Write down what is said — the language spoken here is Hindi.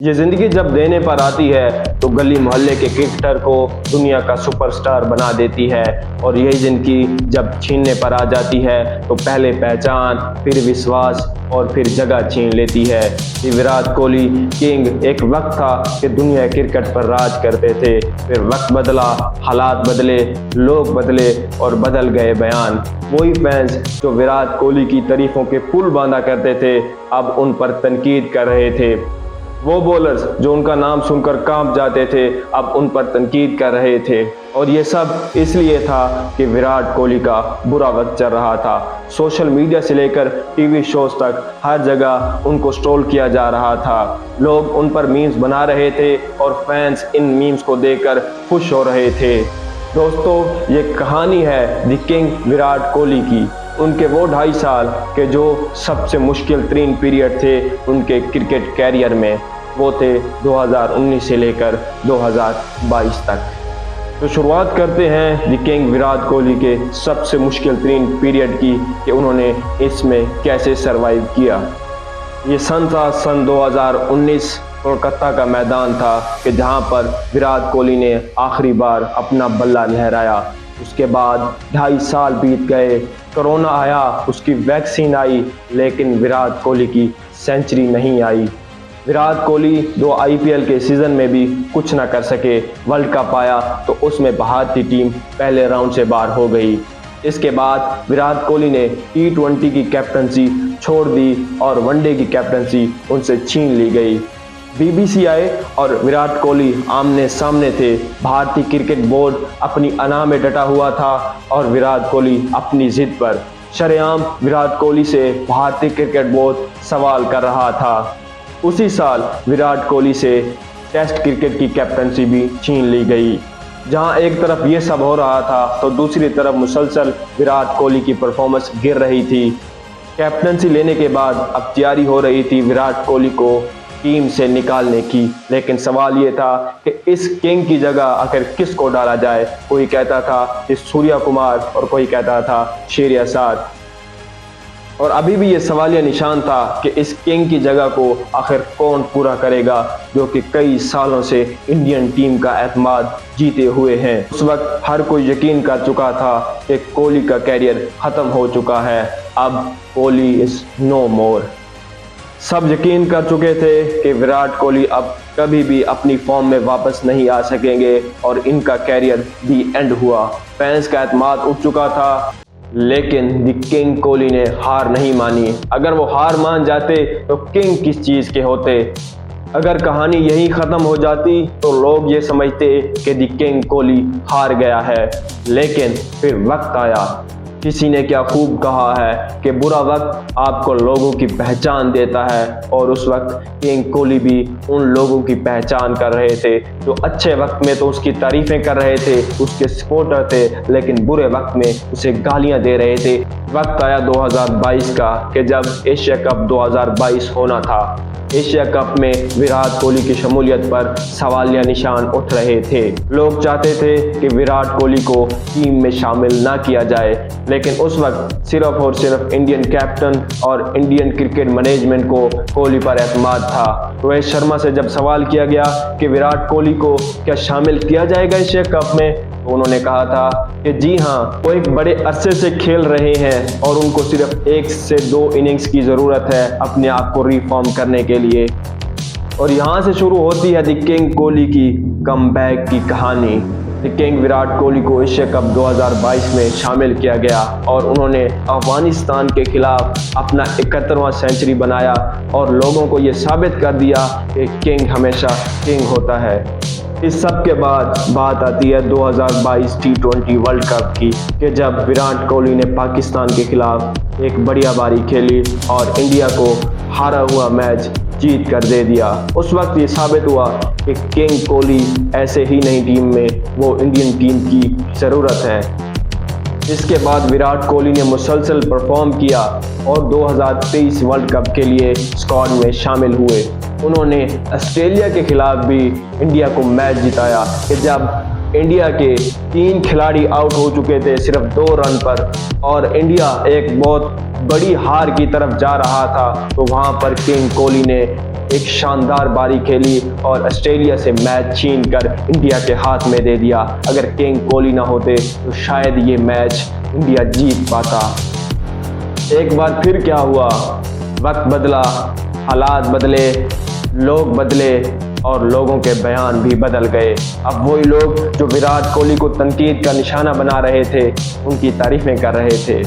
ये जिंदगी जब देने पर आती है तो गली मोहल्ले के क्रिकेटर को दुनिया का सुपरस्टार बना देती है, और यही जिंदगी जब छीनने पर आ जाती है तो पहले पहचान, फिर विश्वास और फिर जगह छीन लेती है। ये विराट कोहली किंग एक वक्त था कि दुनिया क्रिकेट पर राज करते थे, फिर वक्त बदला, हालात बदले, लोग बदले और बदल गए बयान। वही फैंस जो विराट कोहली की तारीफों के पुल बांधा करते थे अब उन पर तनकीद कर रहे थे। वो बॉलर्स जो उनका नाम सुनकर कांप जाते थे अब उन पर तनकीद कर रहे थे, और ये सब इसलिए था कि विराट कोहली का बुरा वक्त चल रहा था। सोशल मीडिया से लेकर टीवी शोज तक हर जगह उनको ट्रोल किया जा रहा था। लोग उन पर मीम्स बना रहे थे और फैंस इन मीम्स को देखकर खुश हो रहे थे। दोस्तों, ये कहानी है द किंग विराट कोहली की, उनके वो 2.5 साल के जो सबसे मुश्किल तरीन पीरियड थे उनके क्रिकेट कैरियर में। वो थे 2019 से लेकर 2022 तक। तो शुरुआत करते हैं द किंग विराट कोहली के सबसे मुश्किल तरीन पीरियड की कि उन्होंने इसमें कैसे सरवाइव किया। ये सन 2019 कोलकाता का मैदान था कि जहां पर विराट कोहली ने आखिरी बार अपना बल्ला लहराया। उसके बाद 2.5 साल बीत गए, कोरोना आया, उसकी वैक्सीन आई, लेकिन विराट कोहली की सेंचुरी नहीं आई। विराट कोहली 2 IPL के सीज़न में भी कुछ ना कर सके। वर्ल्ड कप आया तो उसमें भारतीय टीम पहले राउंड से बाहर हो गई। इसके बाद विराट कोहली ने T20 की कैप्टनसी छोड़ दी और वनडे की कैप्टनसी उनसे छीन ली गई। BBC आए और विराट कोहली आमने सामने थे। भारतीय क्रिकेट बोर्ड अपनी अना में डटा हुआ था और विराट कोहली अपनी जिद पर। शरेआम विराट कोहली से भारतीय क्रिकेट बोर्ड सवाल कर रहा था। उसी साल विराट कोहली से टेस्ट क्रिकेट की कैप्टनसी भी छीन ली गई। जहां एक तरफ ये सब हो रहा था तो दूसरी तरफ मुसलसल विराट कोहली की परफॉर्मेंस गिर रही थी। कैप्टनसी लेने के बाद अब तैयारी हो रही थी विराट कोहली को टीम से निकालने की, लेकिन सवाल ये था कि इस किंग की जगह आखिर किसको डाला जाए। कोई कहता था कि सूर्या कुमार और कोई कहता था शेरशाह, और अभी भी ये सवालिया निशान था कि इस किंग की जगह को आखिर कौन पूरा करेगा जो कि कई सालों से इंडियन टीम का एतमाद जीते हुए हैं। उस वक्त हर कोई यकीन कर चुका था कि कोहली का कैरियर खत्म हो चुका है, अब कोहली इज नो मोर। सब यकीन कर चुके थे कि विराट कोहली अब कभी भी अपनी फॉर्म में वापस नहीं आ सकेंगे और इनका कैरियर दी एंड हुआ। फैंस का एतमाद उठ चुका था, लेकिन द किंग कोहली ने हार नहीं मानी। अगर वो हार मान जाते तो किंग किस चीज़ के होते। अगर कहानी यही ख़त्म हो जाती तो लोग ये समझते कि द किंग कोहली हार गया है, लेकिन फिर वक्त आया। किसी ने क्या खूब कहा है कि बुरा वक्त आपको लोगों की पहचान देता है, और उस वक्त किंग कोहली भी उन लोगों की पहचान कर रहे थे जो अच्छे वक्त में तो उसकी तारीफें कर रहे थे, उसके सपोर्टर थे, लेकिन बुरे वक्त में उसे गालियां दे रहे थे। वक्त आया 2022 का कि जब एशिया कप 2022 होना था। एशिया कप में विराट कोहली की शमूलियत पर सवालिया निशान उठ रहे थे। लोग चाहते थे कि विराट कोहली को टीम में शामिल ना किया जाए, लेकिन उस वक्त सिर्फ और सिर्फ इंडियन कैप्टन और इंडियन क्रिकेट मैनेजमेंट को कोहली पर एतमाद था। रोहित शर्मा से जब सवाल किया गया कि विराट कोहली को क्या शामिल किया जाएगा एशिया कप में, तो उन्होंने कहा था कि जी हाँ, वो एक बड़े अरसे से खेल रहे हैं और उनको सिर्फ 1 से 2 इनिंग्स की ज़रूरत है अपने आप को रिफॉर्म करने के लिए। और यहाँ से शुरू होती है द किंग कोहली की कमबैक की कहानी। द किंग विराट कोहली को एशिया कप 2022 में शामिल किया गया और उन्होंने अफगानिस्तान के खिलाफ अपना 71वां सेंचुरी बनाया और लोगों को ये साबित कर दिया कि किंग हमेशा किंग होता है। इस सब के बाद बात आती है 2022 T20 वर्ल्ड कप की कि जब विराट कोहली ने पाकिस्तान के खिलाफ एक बढ़िया बारी खेली और इंडिया को हारा हुआ मैच जीत कर दे दिया। उस वक्त ये साबित हुआ कि किंग कोहली ऐसे ही नहीं टीम में, वो इंडियन टीम की ज़रूरत है। इसके बाद विराट कोहली ने मुसलसल परफॉर्म किया और 2023 वर्ल्ड कप के लिए स्क्वाड में शामिल हुए। उन्होंने ऑस्ट्रेलिया के खिलाफ भी इंडिया को मैच जिताया कि जब इंडिया के 3 खिलाड़ी आउट हो चुके थे सिर्फ 2 रन पर, और इंडिया एक बहुत बड़ी हार की तरफ जा रहा था। तो वहां पर किंग कोहली ने एक शानदार बारी खेली और ऑस्ट्रेलिया से मैच छीन कर इंडिया के हाथ में दे दिया। अगर किंग कोहली ना होते तो शायद ये मैच इंडिया जीत पाता। एक बार फिर क्या हुआ, वक्त बदला, हालात बदले, लोग बदले और लोगों के बयान भी बदल गए। अब वही लोग जो विराट कोहली को तनकीद का निशाना बना रहे थे, उनकी तारीफें कर रहे थे।